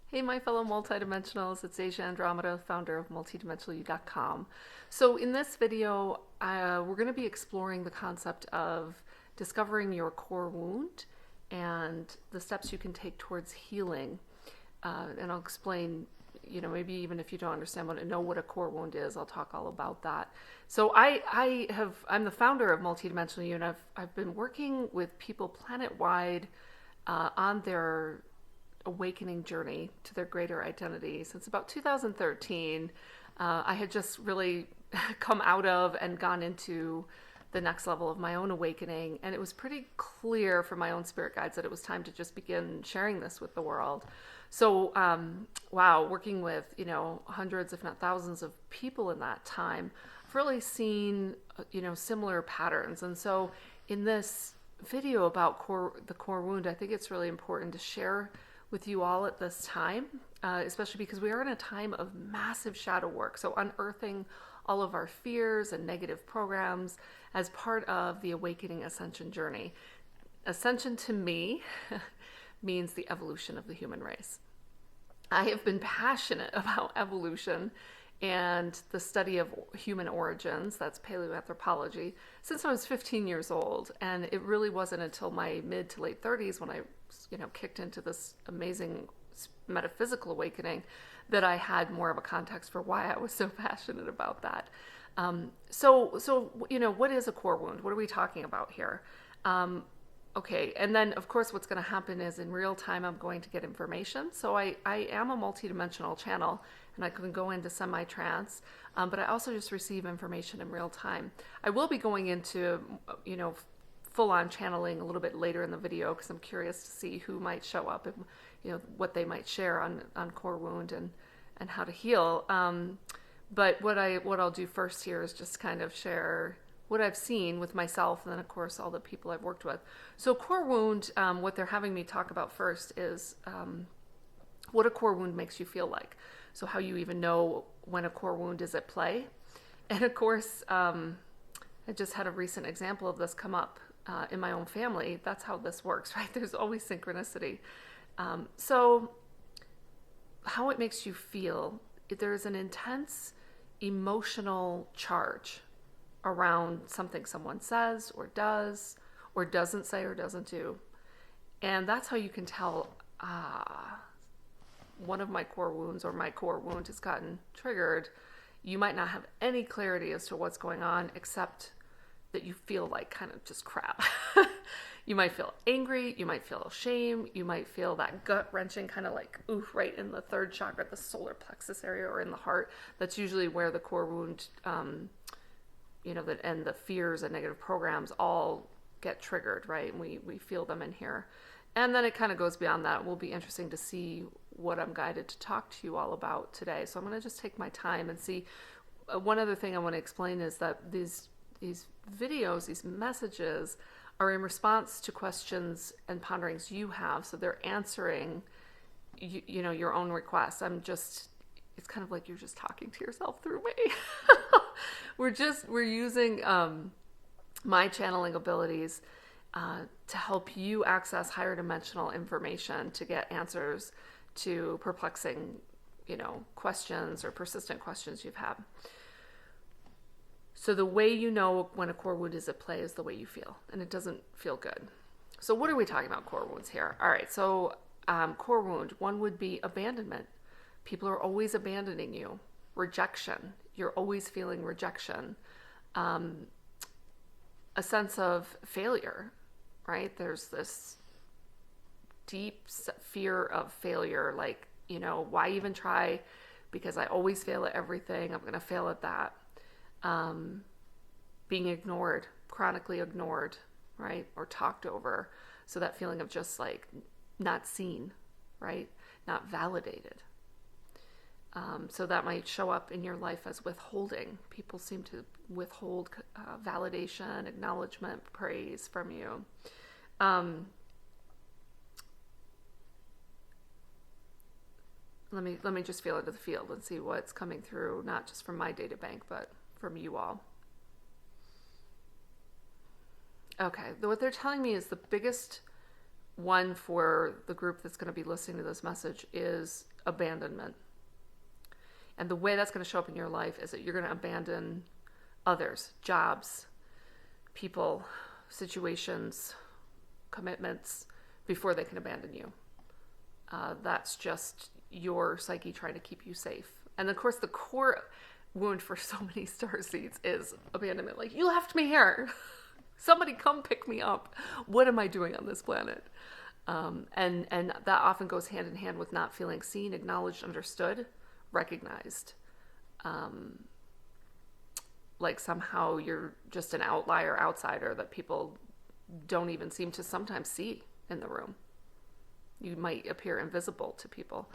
Hey, my fellow multidimensionals, it's Asia Andromeda, founder of multidimensional.com. So, in this video, we're going to be exploring the concept of discovering your core wound and the steps you can take towards healing. And I'll explain, maybe even if you don't know what a core wound is, I'll talk all about that. So, I'm the founder of Multidimensional You, and I've been working with people planet-wide on their awakening journey to their greater identity since about 2013. I had just really come out of and gone into the next level of my own awakening, and it was pretty clear for my own spirit guides that it was time to just begin sharing this with the world. So, wow, working with hundreds, if not thousands, of people in that time, I've really seen similar patterns. And so, in this video about the core wound, I think it's really important to share with you all at this time, especially because we are in a time of massive shadow work. So unearthing all of our fears and negative programs as part of the awakening ascension journey. Ascension to me means the evolution of the human race. I have been passionate about evolution and the study of human origins, that's paleoanthropology, since I was 15 years old. And it really wasn't until my mid to late 30s when I kicked into this amazing metaphysical awakening that I had more of a context for why I was so passionate about that. So what is a core wound? What are we talking about here? Okay, and then of course what's going to happen is in real time I'm going to get information. So I am a multidimensional channel, and I can go into semi-trance, but I also just receive information in real time. I will be going into, full-on channeling a little bit later in the video because I'm curious to see who might show up and what they might share on core wound and how to heal. But what I'll do first here is just kind of share what I've seen with myself, and then of course all the people I've worked with. So core wound, what they're having me talk about first is what a core wound makes you feel like. So how you even know when a core wound is at play. And of course, I just had a recent example of this come up in my own family. That's how this works, right? There's always synchronicity. So how it makes you feel, there's an intense emotional charge around something someone says or doesn't say or doesn't do. And that's how you can tell, one of my core wounds or my core wound has gotten triggered. You might not have any clarity as to what's going on, except that you feel like kind of just crap. You might feel angry, you might feel shame, you might feel that gut wrenching kind of like, ooh, right in the third chakra, the solar plexus area, or in the heart. That's usually where the core wound, and the fears and negative programs all get triggered, right? And we feel them in here. And then it kind of goes beyond that. It will be interesting to see what I'm guided to talk to you all about today. So I'm going to just take my time and see. One other thing I want to explain is that these videos, these messages, are in response to questions and ponderings you have. So they're answering, your own requests. It's kind of like you're just talking to yourself through me. We're using my channeling abilities to help you access higher dimensional information to get answers to perplexing, questions or persistent questions you've had. So the way you know when a core wound is at play is the way you feel, and it doesn't feel good. So what are we talking about core wounds here? All right, so core wound, one would be abandonment. People are always abandoning you. Rejection, you're always feeling rejection. A sense of failure, right? There's this deep fear of failure, like, why even try? Because I always fail at everything. I'm going to fail at that. Being ignored, chronically ignored, right? Or talked over. So that feeling of just like not seen, right? Not validated. So that might show up in your life as withholding. People seem to withhold validation, acknowledgement, praise from you. Let me just feel into the field and see what's coming through, not just from my data bank, but from you all. Okay, what they're telling me is the biggest one for the group that's going to be listening to this message is abandonment. And the way that's going to show up in your life is that you're going to abandon others, jobs, people, situations, commitments before they can abandon you. That's just your psyche trying to keep you safe. And of course, the core wound for so many starseeds is abandonment. Like, you left me here. Somebody come pick me up. What am I doing on this planet? And that often goes hand in hand with not feeling seen, acknowledged, understood, recognized. Like somehow you're just an outlier, outsider that people don't even seem to sometimes see in the room. You might appear invisible to people.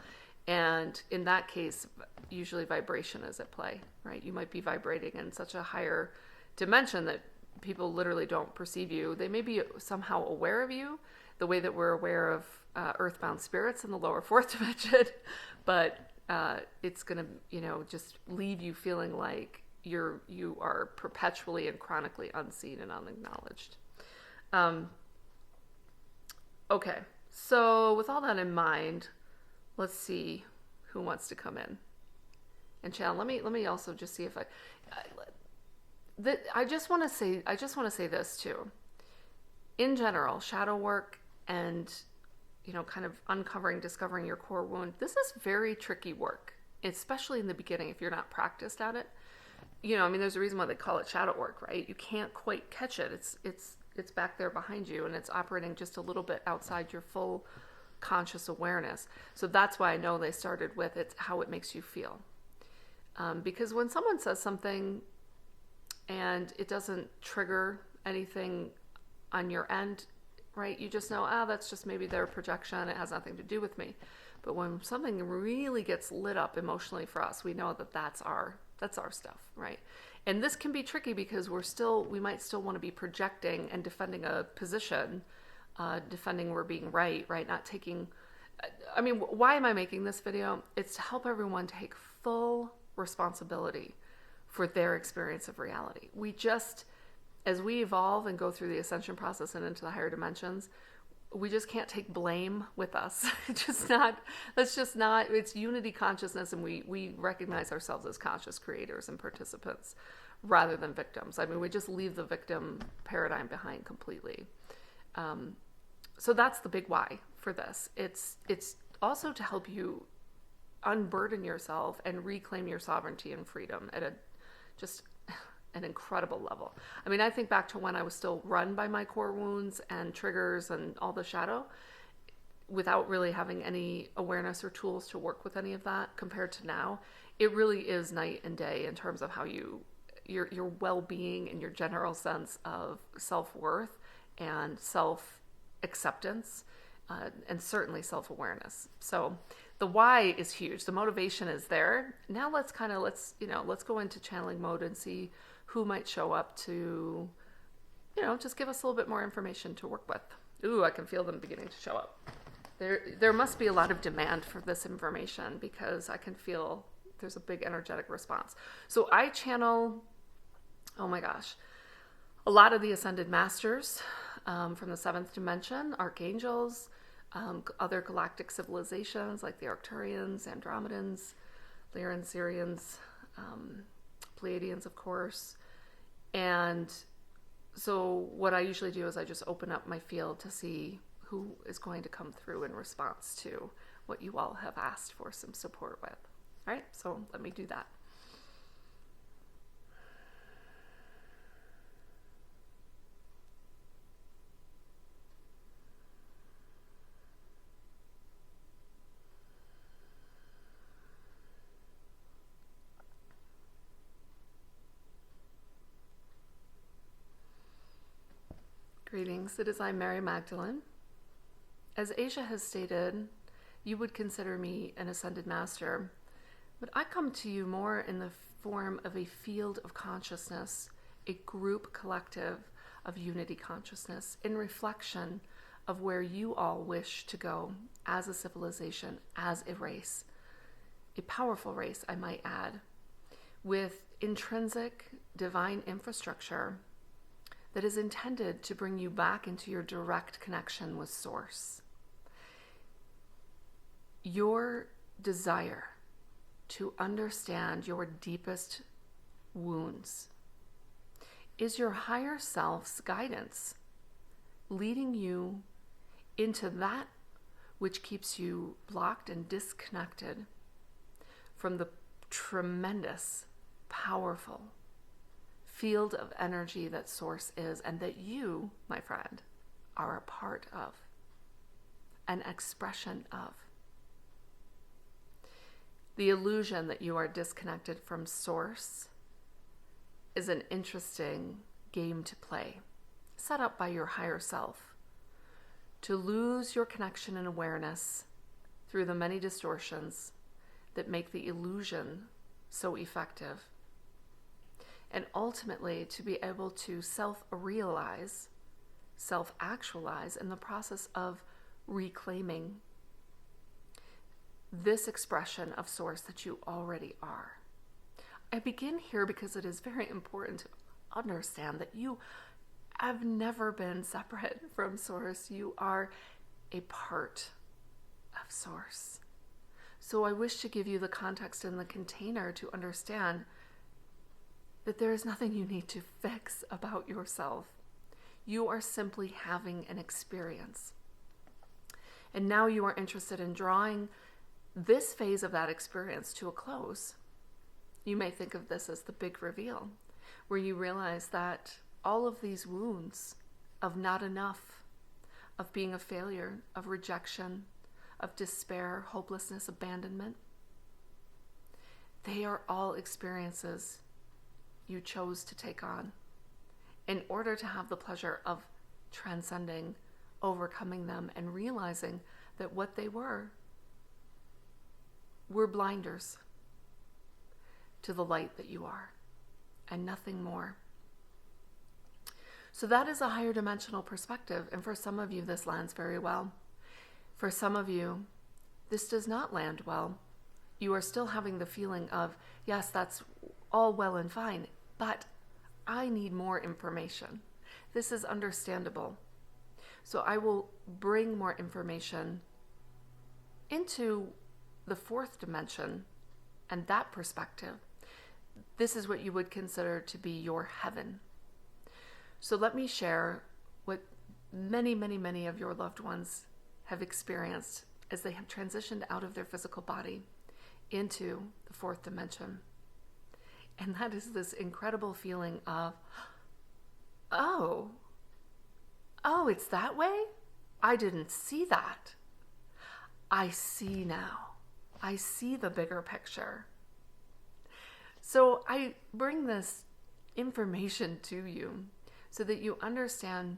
And in that case, usually vibration is at play, right? You might be vibrating in such a higher dimension that people literally don't perceive you. They may be somehow aware of you, the way that we're aware of earthbound spirits in the lower fourth dimension, but it's going to, just leave you feeling like you are perpetually and chronically unseen and unacknowledged. Okay, so with all that in mind, let's see who wants to come in. And Chan, let me also just see if I just want to say this too. In general, shadow work and kind of discovering your core wound, this is very tricky work, especially in the beginning if you're not practiced at it. There's a reason why they call it shadow work, right? You can't quite catch it. It's back there behind you, and it's operating just a little bit outside your full conscious awareness. So that's why I know they started with it's how it makes you feel. Because when someone says something and it doesn't trigger anything on your end, right? You just know, that's just maybe their projection. It has nothing to do with me. But when something really gets lit up emotionally for us, we know that that's our stuff, right? And this can be tricky because we might still want to be projecting and defending a position, defending we're being right? Not taking, why am I making this video? It's to help everyone take full responsibility for their experience of reality. As we evolve and go through the ascension process and into the higher dimensions, we just can't take blame with us. It's unity consciousness, and we recognize ourselves as conscious creators and participants rather than victims. We just leave the victim paradigm behind completely. So that's the big why for this. It's also to help you unburden yourself and reclaim your sovereignty and freedom at an incredible level. I think back to when I was still run by my core wounds and triggers and all the shadow without really having any awareness or tools to work with any of that compared to now. It really is night and day in terms of how your well-being and your general sense of self-worth and self-acceptance, and certainly self-awareness. So the why is huge. The motivation is there. Now let's go into channeling mode and see who might show up to, just give us a little bit more information to work with. Ooh, I can feel them beginning to show up. There must be a lot of demand for this information because I can feel there's a big energetic response. So I channel, oh my gosh, a lot of the ascended masters from the seventh dimension, archangels, other galactic civilizations like the Arcturians, Andromedans, Lyrians, Syrians, Pleiadians, of course. And so what I usually do is I just open up my field to see who is going to come through in response to what you all have asked for some support with. All right, so let me do that. Greetings, it is I, Mary Magdalene. As Asia has stated, you would consider me an ascended master, but I come to you more in the form of a field of consciousness, a group collective of unity consciousness, in reflection of where you all wish to go as a civilization, as a race, a powerful race, I might add, with intrinsic divine infrastructure that is intended to bring you back into your direct connection with Source. Your desire to understand your deepest wounds is your higher self's guidance, leading you into that which keeps you blocked and disconnected from the tremendous, powerful field of energy that Source is, and that you, my friend, are a part of, an expression of. The illusion that you are disconnected from Source is an interesting game to play, set up by your higher self, to lose your connection and awareness through the many distortions that make the illusion so effective, and ultimately to be able to self-realize, self-actualize in the process of reclaiming this expression of Source that you already are. I begin here because it is very important to understand that you have never been separate from Source. You are a part of Source. So I wish to give you the context and the container to understand that there is nothing you need to fix about yourself. You are simply having an experience. And now you are interested in drawing this phase of that experience to a close. You may think of this as the big reveal, where you realize that all of these wounds of not enough, of being a failure, of rejection, of despair, hopelessness, abandonment, they are all experiences you chose to take on in order to have the pleasure of transcending, overcoming them, and realizing that what they were blinders to the light that you are, and nothing more. So that is a higher dimensional perspective, and for some of you this lands very well. For some of you, this does not land well. You are still having the feeling of, yes, that's all well and fine, but I need more information. This is understandable. So I will bring more information into the fourth dimension and that perspective. This is what you would consider to be your heaven. So let me share what many, many, many of your loved ones have experienced as they have transitioned out of their physical body into the fourth dimension. And that is this incredible feeling of, oh, it's that way? I didn't see that. I see now. I see the bigger picture. So I bring this information to you so that you understand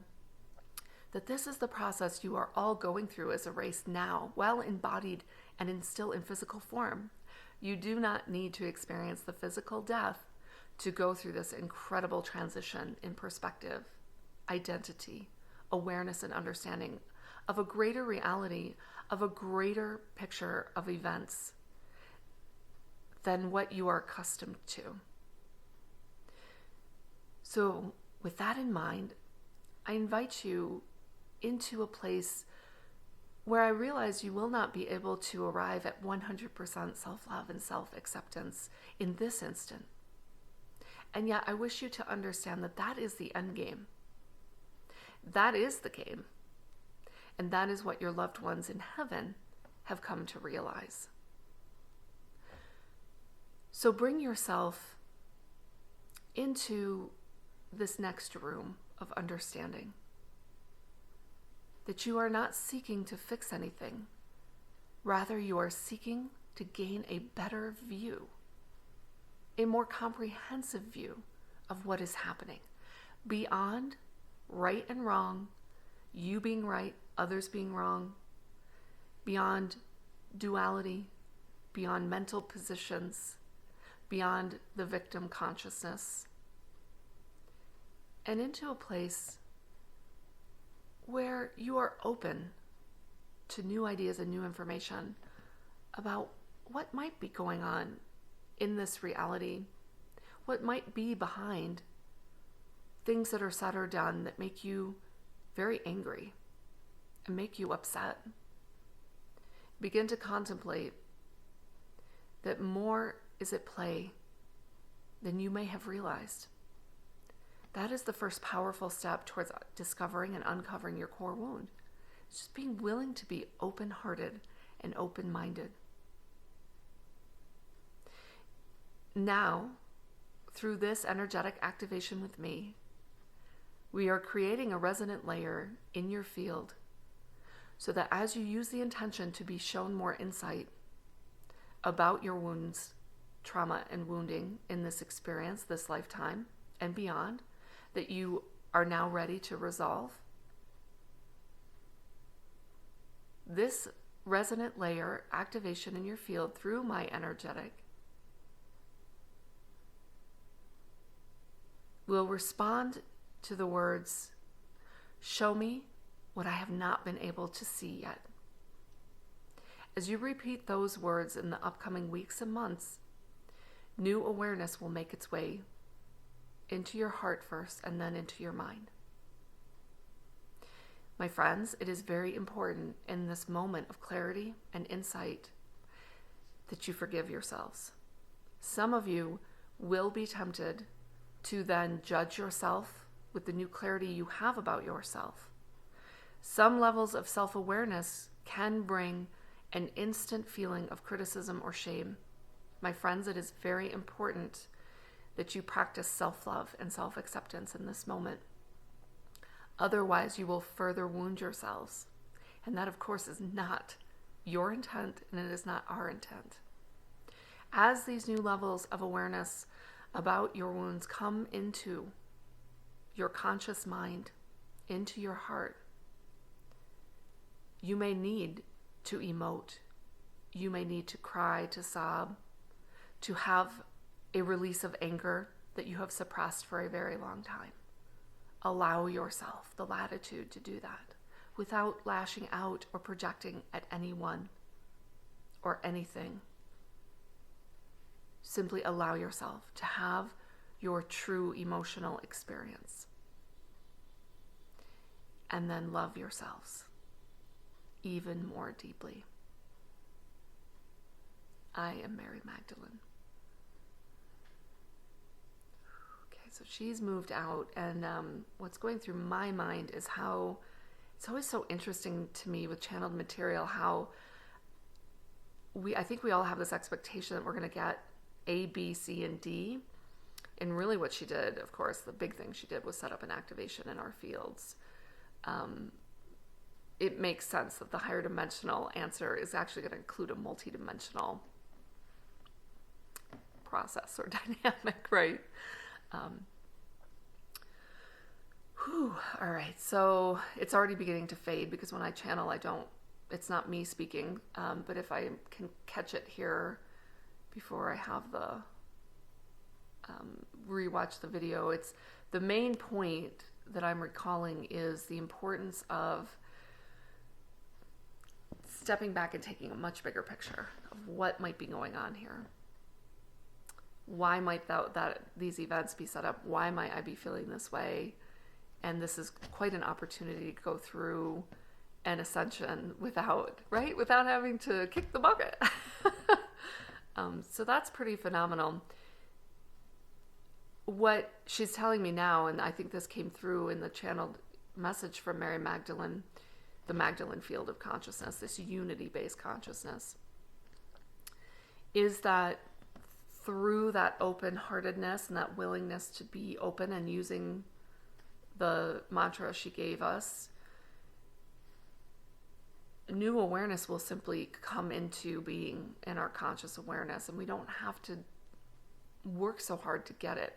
that this is the process you are all going through as a race now, well embodied and still in physical form. You do not need to experience the physical death to go through this incredible transition in perspective, identity, awareness, and understanding of a greater reality, of a greater picture of events than what you are accustomed to. So with that in mind, I invite you into a place where I realize you will not be able to arrive at 100% self-love and self-acceptance in this instant. And yet I wish you to understand that that is the end game. That is the game. And that is what your loved ones in heaven have come to realize. So bring yourself into this next room of understanding that you are not seeking to fix anything. Rather, you are seeking to gain a better view, a more comprehensive view of what is happening beyond right and wrong, you being right, others being wrong, beyond duality, beyond mental positions, beyond the victim consciousness, and into a place where you are open to new ideas and new information about what might be going on in this reality, what might be behind things that are said or done that make you very angry and make you upset. Begin to contemplate that more is at play than you may have realized. That is the first powerful step towards discovering and uncovering your core wound. It's just being willing to be open-hearted and open-minded. Now, through this energetic activation with me, we are creating a resonant layer in your field so that as you use the intention to be shown more insight about your wounds, trauma, and wounding in this experience, this lifetime, and beyond, that you are now ready to resolve, this resonant layer activation in your field through my energetic will respond to the words, "Show me what I have not been able to see yet." As you repeat those words in the upcoming weeks and months, new awareness will make its way into your heart first and then into your mind. My friends, it is very important in this moment of clarity and insight that you forgive yourselves. Some of you will be tempted to then judge yourself with the new clarity you have about yourself. Some levels of self-awareness can bring an instant feeling of criticism or shame. My friends, it is very important that you practice self-love and self-acceptance in this moment. Otherwise, you will further wound yourselves. And that, of course, is not your intent, and it is not our intent. As these new levels of awareness about your wounds come into your conscious mind, into your heart, you may need to emote. You may need to cry, to sob, to have a release of anger that you have suppressed for a very long time. Allow yourself the latitude to do that without lashing out or projecting at anyone or anything. Simply allow yourself to have your true emotional experience. And then love yourselves even more deeply. I am Mary Magdalene. Okay, so she's moved out, and what's going through my mind is how it's always so interesting to me with channeled material how I think we all have this expectation that we're going to get A, B, C, and D. And really what she did, of course, the big thing she did was set up an activation in our fields. It makes sense that the higher dimensional answer is actually going to include a multidimensional process or dynamic, right? All right, so it's already beginning to fade because when I channel, it's not me speaking, but if I can catch it here before I have the rewatch the video, it's the main point that I'm recalling is the importance of stepping back and taking a much bigger picture of what might be going on here. Why might these events be set up? Why might I be feeling this way? And this is quite an opportunity to go through an ascension without having to kick the bucket. So that's pretty phenomenal. What she's telling me now, and I think this came through in the channeled message from Mary Magdalene, the Magdalene field of consciousness, this unity-based consciousness, is that through that open-heartedness and that willingness to be open and using the mantra she gave us, new awareness will simply come into being in our conscious awareness, and we don't have to work so hard to get it.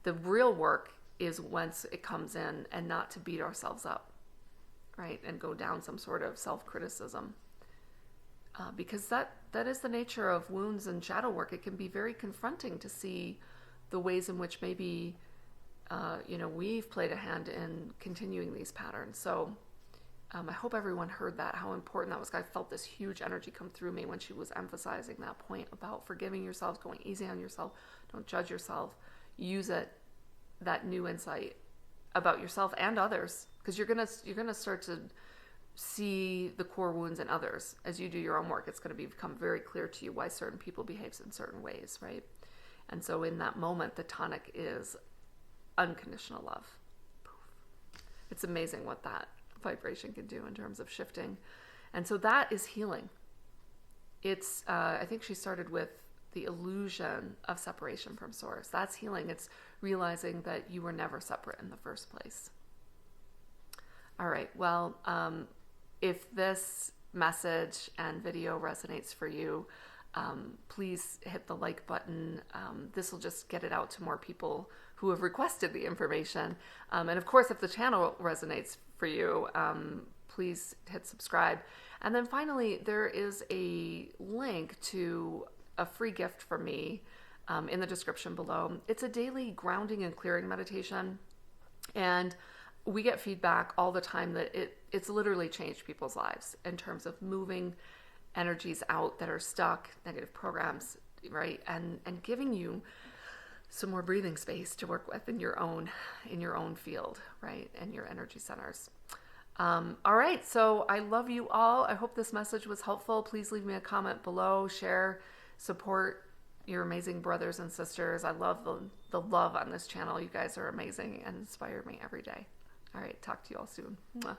The real work is once it comes in, and not to beat ourselves up, right? And go down some sort of self-criticism. Because that is the nature of wounds and shadow work. It can be very confronting to see the ways in which maybe, we've played a hand in continuing these patterns. So I hope everyone heard that, how important that was. I felt this huge energy come through me when she was emphasizing that point about forgiving yourselves, going easy on yourself, don't judge yourself, use that new insight about yourself and others, because you're gonna start to see the core wounds in others. As you do your own work, it's going to become very clear to you why certain people behave in certain ways, right? And so in that moment, the tonic is unconditional love. It's amazing what that vibration can do in terms of shifting. And so that is healing. It's, I think she started with the illusion of separation from source. That's healing. It's realizing that you were never separate in the first place. All right. Well, if this message and video resonates for you, please hit the like button. This will just get it out to more people who have requested the information. And of course, if the channel resonates for you, please hit subscribe. And then finally, there is a link to a free gift from me in the description below. It's a daily grounding and clearing meditation. And we get feedback all the time that it's literally changed people's lives in terms of moving energies out that are stuck, negative programs, right? And giving you some more breathing space to work with in your own field, right? And your energy centers. All right. So I love you all. I hope this message was helpful. Please leave me a comment below, share, support your amazing brothers and sisters. I love the love on this channel. You guys are amazing and inspire me every day. All right. Talk to you all soon. Mwah.